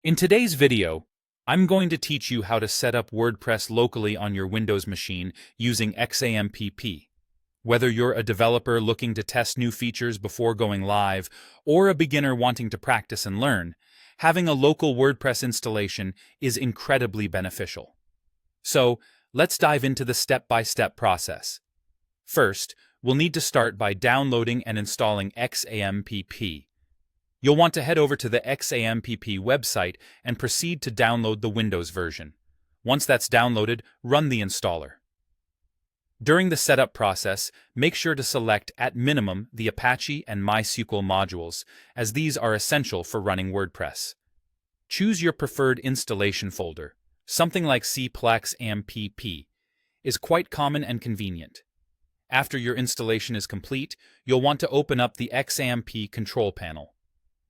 In today's video, I'm going to teach you how to set up WordPress locally on your Windows machine using XAMPP. Whether you're a developer looking to test new features before going live, or a beginner wanting to practice and learn, having a local WordPress installation is incredibly beneficial. So, let's dive into the step-by-step process. First, we'll need to start by downloading and installing XAMPP. You'll want to head over to the XAMPP website and proceed to download the Windows version. Once that's downloaded, run the installer. During the setup process, make sure to select at minimum the Apache and MySQL modules, as these are essential for running WordPress. Choose your preferred installation folder. Something like CPlex-AMPP is quite common and convenient. After your installation is complete, you'll want to open up the XAMPP control panel.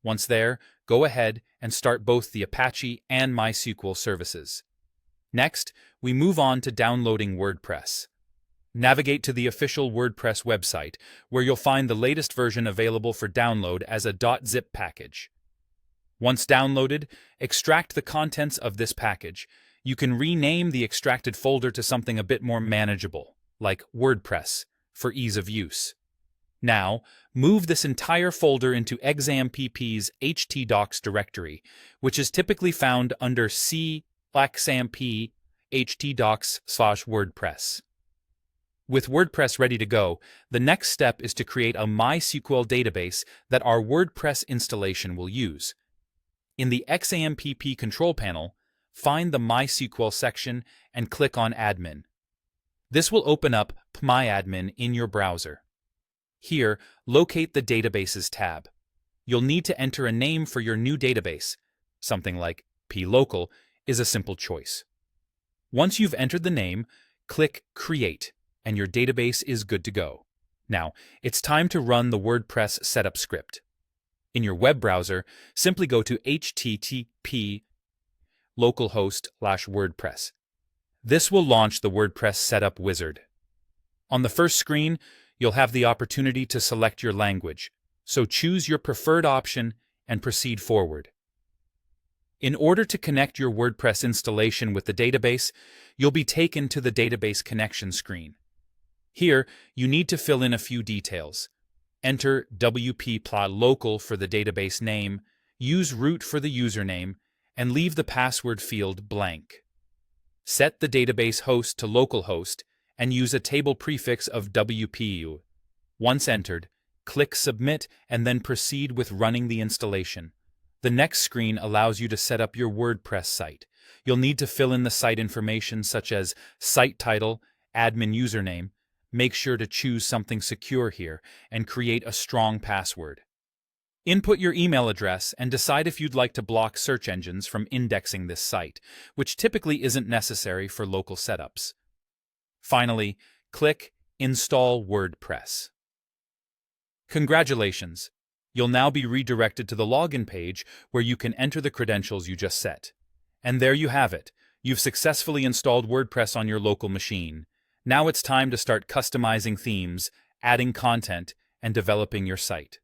Once there, go ahead and start both the Apache and MySQL services. Next, we move on to downloading WordPress. Navigate to the official WordPress website, where you'll find the latest version available for download as a .zip package. Once downloaded, extract the contents of this package. You can rename the extracted folder to something a bit more manageable, like WordPress, for ease of use. Now, move this entire folder into XAMPP's htdocs directory, which is typically found under C/XAMPP htdocs/WordPress. With WordPress ready to go, the next step is to create a MySQL database that our WordPress installation will use. In the XAMPP control panel, find the MySQL section and click on Admin. This will open up PMyAdmin in your browser. Here, locate the Databases tab. You'll need to enter a name for your new database. Something like plocal is a simple choice. Once you've entered the name, click Create, and your database is good to go. Now, it's time to run the WordPress setup script. In your web browser, simply go to http localhost/WordPress. This will launch the WordPress setup wizard. On the first screen, you'll have the opportunity to select your language, so choose your preferred option and proceed forward. In order to connect your WordPress installation with the database, you'll be taken to the database connection screen. Here, you need to fill in a few details. Enter wp-local for the database name, use root for the username, and leave the password field blank. Set the database host to localhost and use a table prefix of WPU. Once entered, click Submit and then proceed with running the installation. The next screen allows you to set up your WordPress site. You'll need to fill in the site information such as site title, admin username. Make sure to choose something secure here and create a strong password. Input your email address and decide if you'd like to block search engines from indexing this site, which typically isn't necessary for local setups. Finally, click Install WordPress. Congratulations! You'll now be redirected to the login page where you can enter the credentials you just set. And there you have it. You've successfully installed WordPress on your local machine. Now it's time to start customizing themes, adding content, and developing your site.